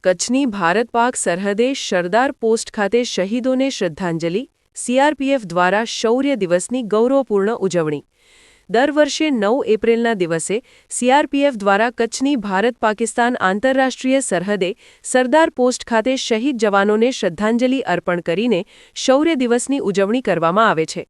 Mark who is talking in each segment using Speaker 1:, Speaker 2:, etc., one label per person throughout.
Speaker 1: કચ્છની ભારત-પાક સરહદે સરદાર પોસ્ટ ખાતે શહીદોને શ્રદ્ધાંજલિ, સીઆરપીએફ દ્વારા શૌર્ય દિવસની ગૌરવપૂર્ણ ઉજવણી. દર વર્ષે 9 એપ્રિલના દિવસે સીઆરપીએફ દ્વારા કચ્છની ભારત-પાકિસ્તાન આંતરરાષ્ટ્રીય સરહદે સરદાર પોસ્ટ ખાતે શહીદ જવાનોને શ્રદ્ધાંજલિ અર્પણ કરીને શૌર્ય દિવસની ઉજવણી કરવામાં આવે છે.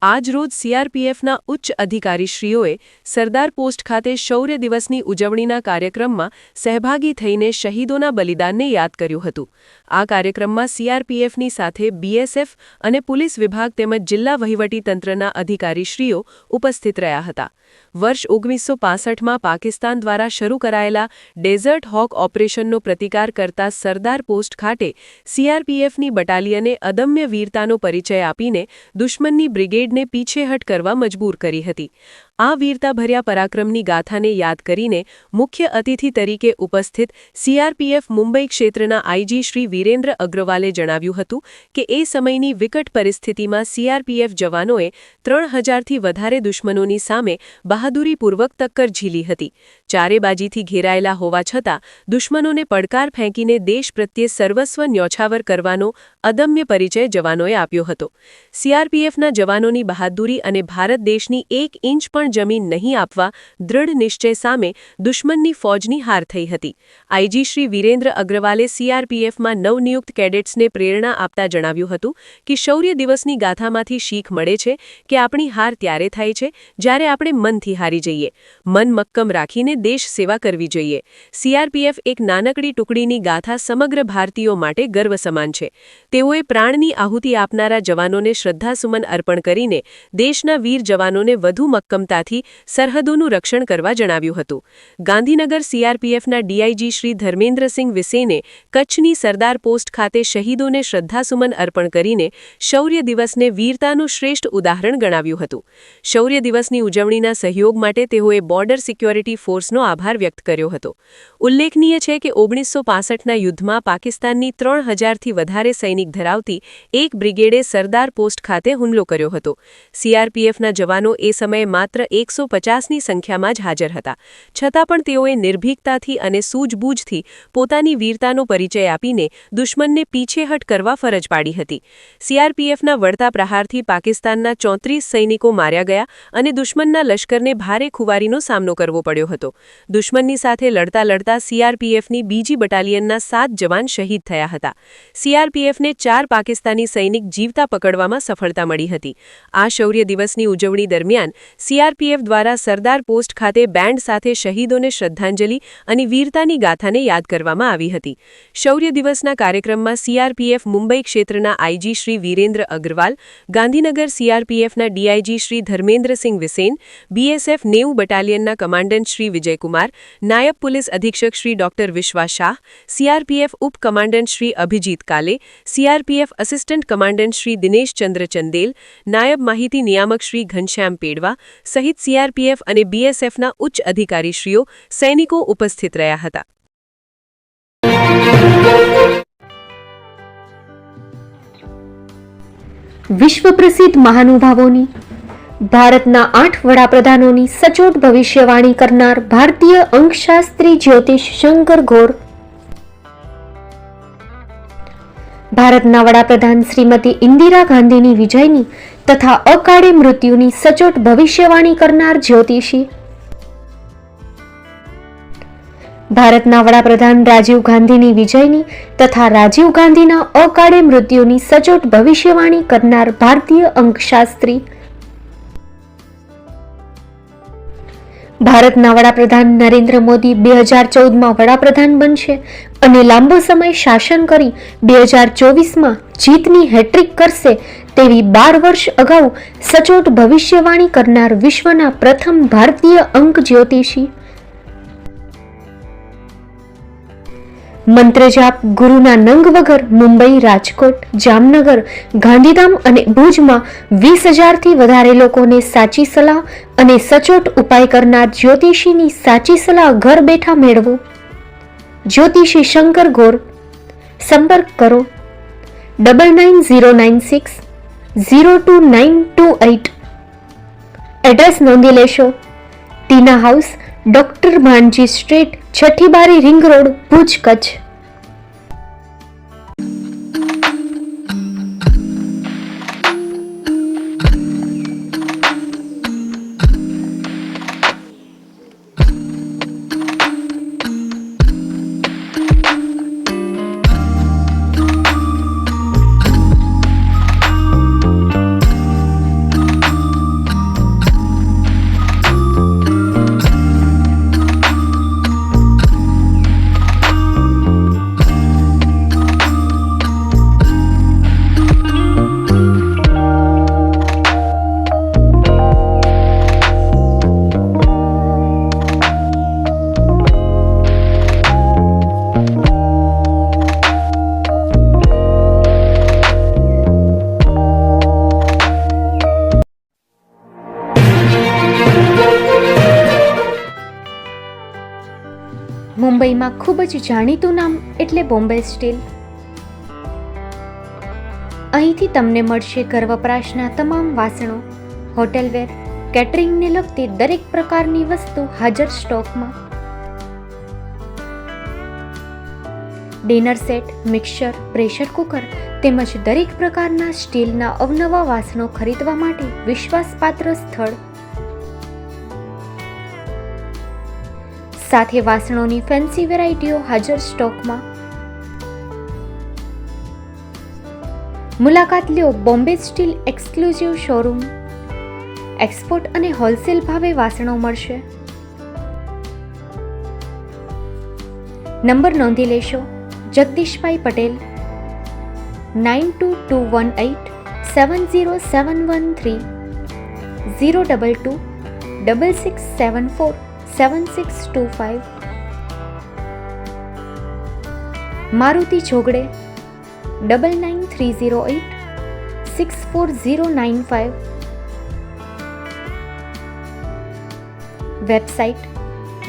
Speaker 1: આજરોજ સીઆરપીએફના ઉચ્ચ અધિકારીશ્રીઓએ સરદાર પોસ્ટ ખાતે શૌર્ય દિવસની ઉજવણીના કાર્યક્રમમાં સહભાગી થઈને શહીદોના બલિદાનને યાદ કર્યું હતું. આ કાર્યક્રમમાં સીઆરપીએફની સાથે બીએસએફ અને પોલીસ વિભાગ તેમજ જિલ્લા વહીવટીતંત્રના અધિકારીશ્રીઓ ઉપસ્થિત રહ્યા હતા. વર્ષ 1965માં પાકિસ્તાન દ્વારા શરૂ કરાયેલા ડેઝર્ટ હોક ઓપરેશનનો પ્રતિકાર કરતા સરદાર પોસ્ટ ખાતે સીઆરપીએફની બટાલિયને અદમ્ય વીરતાનો પરિચય આપીને દુશ્મનની બ્રિગેડને પીછેહટ કરવા મજબૂર કરી હતી. આ વીરતાભર્યા પરાક્રમની ગાથાને યાદ કરીને મુખ્ય અતિથિ તરીકે ઉપસ્થિત સીઆરપીએફ મુંબઈ ક્ષેત્રના આઈજી શ્રી વીરેન્દ્ર અગ્રવાલે જણાવ્યું હતું કે એ સમયની વિકટ પરિસ્થિતિમાં સીઆરપીએફ જવાનોએ 3000થી વધારે દુશ્મનોની સામે બહાદુરીપૂર્વક ટક્કર ઝીલી હતી. ચારે બાજુથી ઘેરાયેલા હોવા છતાં દુશ્મનોને પડકાર ફેંકીને દેશ પ્રત્યે સર્વસ્વ ન્યોછાવર કરવાનો અદમ્ય પરિચય જવાનોએ આપ્યો હતો. સીઆરપીએફના જવાનોની બહાદુરી અને ભારત દેશની 1 ઇંચ પણ જમીન નહીં આપવા દૃઢ નિશ્ચય સામે દુશ્મનની ફૌજની હાર થઈ હતી. આઈજી શ્રી વીરેન્દ્ર અગ્રવાલે સીઆરપીએફમાં નવનિયુક્ત કેડેટ્સને પ્રેરણા આપતા જણાવ્યું હતું કે શૌર્ય દિવસની ગાથામાંથી શીખ મળે છે કે આપણી હાર ત્યારે થાય છે જ્યારે આપણે મનથી હારી જઈએ. મન મક્કમ રાખીને દેશ સેવા કરવી જોઈએ. સીઆરપીએફ એક નાનકડી ટુકડીની ગાથા સમગ્ર ભારતીયો માટે ગર્વ સમાન છે. તેઓએ પ્રાણની આહુતિ આપનારા જવાનોને શ્રદ્ધાસુમન અર્પણ કરીને દેશના વીર જવાનોને વધુ મક્કમતાથી સરહદોનું રક્ષણ કરવા જણાવ્યું હતું. ગાંધીનગર સીઆરપીએફના ડીઆઈજી શ્રી ધર્મેન્દ્રસિંહ વિસેને કચ્છની સરદાર પોસ્ટ ખાતે શહીદોને શ્રદ્ધાસુમન અર્પણ કરીને શૌર્ય દિવસને વીરતાનું શ્રેષ્ઠ ઉદાહરણ ગણાવ્યું હતું. શૌર્ય દિવસની ઉજવણીના સહયોગ માટે તેઓએ બોર્ડર સિક્યોરિટી ફોર્સનો આભાર વ્યક્ત કર્યો હતો. ઉલ્લેખનીય છે કે 1965ના યુદ્ધમાં પાકિસ્તાનની 3000થી વધારે સૈનિક ધરાવતી એક બ્રિગેડે સરદાર પોસ્ટ ખાતે હુમલો કર્યો હતો. સીઆરપીએફના જવાનો એ સમયે માત્ર 150ની સંખ્યામાં જ હાજર હતા. છતાં પણ તેઓએ નિર્ભીકતાથી અને સૂઝબૂઝથી પોતાની વીરતાનો પરિચય આપીને દુશ્મનને પીછેહટ કરવા ફરજ પાડી હતી. સીઆરપીએફના વળતા પ્રહારથી પાકિસ્તાનના 34 સૈનિકો માર્યા ગયા અને દુશ્મનના લશ્કરને ભારે ખુવારીનો સામનો કરવો પડ્યો હતો. દુશ્મનની સાથે લડતા લડતા સીઆરપીએફની બીજી બટાલિયનના 7 જવાન શહીદ થયા હતા. સીઆરપીએફને 4 પાકિસ્તાની સૈનિક જીવતા પકડવામાં સફળતા મળી હતી. આ શૌર્ય દિવસની ઉજવણી દરમિયાન સીઆરપીએફ દ્વારા સરદાર પોસ્ટ ખાતે બેન્ડ સાથે શહીદોને શ્રદ્ધાંજલિ અને વીરતાની ગાથાને યાદ કરવામાં આવી હતી. શૌર્ય દિવસના કાર્યક્રમમાં સીઆરપીએફ મુંબઈ ક્ષેત્રના આઈજી શ્રી વીરેન્દ્ર અગ્રવાલ, ગાંધીનગર સીઆરપીએફના ડીઆઈજી શ્રી ધર્મેન્દ્રસિંહ વિસેન, બીએસએફ 90 બટાલિયનના કમાન્ડન્ટ શ્રી વિજયકુમાર, નાયબ પોલીસ અધિક્ષક શ્રી ડોક્ટર વિશ્વા શાહ, સીઆરપીએફ ઉપ commandant Shri Abhijit Kale, CRPF assistant commandant Shri Dinesh Chandra Chandel, નાયબ માહિતી નિયામક શ્રી ઘનશ્યામ પેડવા સહિત સીઆરપીએફ અને બીએસએફના ઉચ્ચ અધિકારીશ્રીઓ સૈનિકો ઉપસ્થિત રહ્યા હતા.
Speaker 2: વિશ્વ પ્રસિદ્ધ મહાનુભાવોની, ભારતના 8 વડાપ્રધાનોની સચોટ ભવિષ્યવાણી કરનાર ભારતીય અંકશાસ્ત્રી જ્યોતિષ શંકર ઘોર, ભારતના વડાપ્રધાન શ્રીમતી ઇન્દિરા ગાંધીની વિજયની તથા અકાળે મૃત્યુની સચોટ ભવિષ્યવાણી કરનાર જ્યોતિષી, ભારતના વડાપ્રધાન રાજીવ ગાંધીની વિજયની તથા રાજીવ ગાંધીના અકાળે મૃત્યુની સચોટ ભવિષ્યવાણી કરનાર ભારતીય અંકશાસ્ત્રી, ભારતના વડાપ્રધાન નરેન્દ્ર મોદી 2014માં વડાપ્રધાન બનશે અને લાંબો સમય શાસન કરી 2024માં જીતની હેટ્રિક કરશે તેવી 12 વર્ષ અગાઉ સચોટ ભવિષ્યવાણી કરનાર વિશ્વના પ્રથમ ભારતીય અંક જ્યોતિષી, મંત્રજાપ ગુરુના નંગ વગર મુંબઈ, રાજકોટ, જામનગર, ગાંધીધામ અને ભુજમાં 20,000થી વધારે લોકોને સાચી સલાહ અને સચોટ ઉપાય કરનાર જ્યોતિષીની સાચી સલાહ ઘર બેઠા મેળવો. જ્યોતિષી શંકર ઘોર. સંપર્ક કરો 9909602928. એડ્રેસ નોંધી લેશો. ટીના હાઉસ, ડોક્ટર ભાણજી સ્ટ્રીટ, છઠ્ઠી બારી, રિંગ રોડ, ભુજ, કચ્છ. મુંબઈમાં ખૂબ જ જાણીતું નામ એટલે બોમ્બે સ્ટીલ. અહીંથી તમને મળશે ઘર વપરાશના તમામ વાસણો, હોટેલવેર, કેટરિંગને લગતી દરેક પ્રકારની વસ્તુ હાજર સ્ટોકમાં. Dinner set, mixer, pressure cooker તેમજ દરેક પ્રકારના સ્ટીલના અવનવા વાસણો ખરીદવા માટે વિશ્વાસપાત્ર સ્થળ. સાથે વાસણોની ફેન્સી વેરાયટીઓ હાજર સ્ટોકમાં. મુલાકાત લ્યો Bombay steel exclusive showroom. Export અને હોલસેલ ભાવે વાસણો મળશે. નંબર નોંધી લેશો. જગદીશભાઈ પટેલ, 9221870713, 02266747625. મારુતિ જોગડે, 9930864095. Website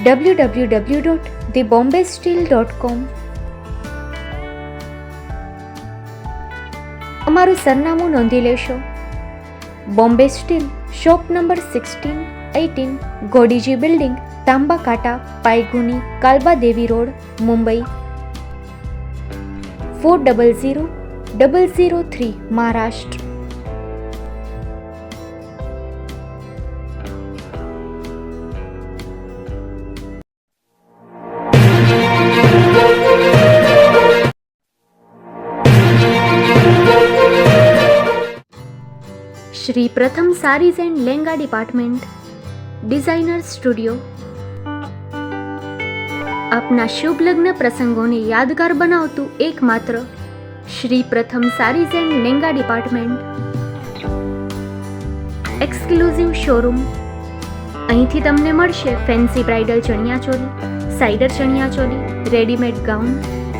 Speaker 2: www.thebombasteel.com. અમારું સરનામું નોંધી લેશો. Bombay steel, shop number 16-18, Godiji building, Tamba Kanta, Pydhonie, Kalbadevi road, Mumbai 400003, Maharashtra. Shri Pratham sarees and lehenga department, designer studio. આપના શુભ લગ્ન પ્રસંગોને યાદગાર બનાવતું એકમાત્ર Shri Pratham sarees and lehenga department, exclusive showroom. અહીંથી તમને મળશે fancy bridal chaniya choli, cider chaniya choli, readymade gown,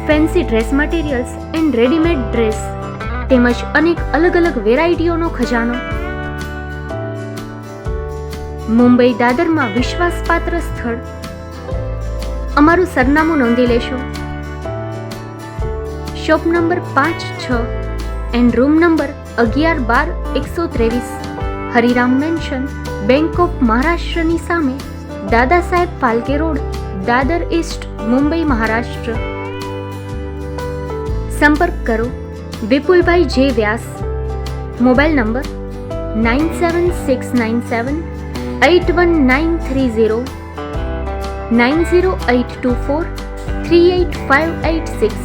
Speaker 2: fancy dress materials and readymade dress તેમજ અનેક અલગ અલગ વેરાયટીઓનો ખજાનો. મુંબઈ દાદરમાં વિશ્વાસપાત્ર સ્થળ. અમારું સરનામું નોંધી લેશો. Shop number 5-6 and room number 11-12-123, Hariram mansion, bank of મહારાષ્ટ્રની સામે, દાદા સાહેબ ફાલ્કે રોડ, દાદર ઈસ્ટ, મુંબઈ, મહારાષ્ટ્ર. સંપર્ક કરો વિપુલભાઈ જે વ્યાસ. Mobile number 9769781930, 9082438586.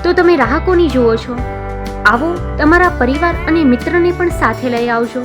Speaker 2: તો તમે રાહ કોની જુઓ છો? આવો, તમારા પરિવાર અને મિત્રને પણ સાથે લઈ આવજો.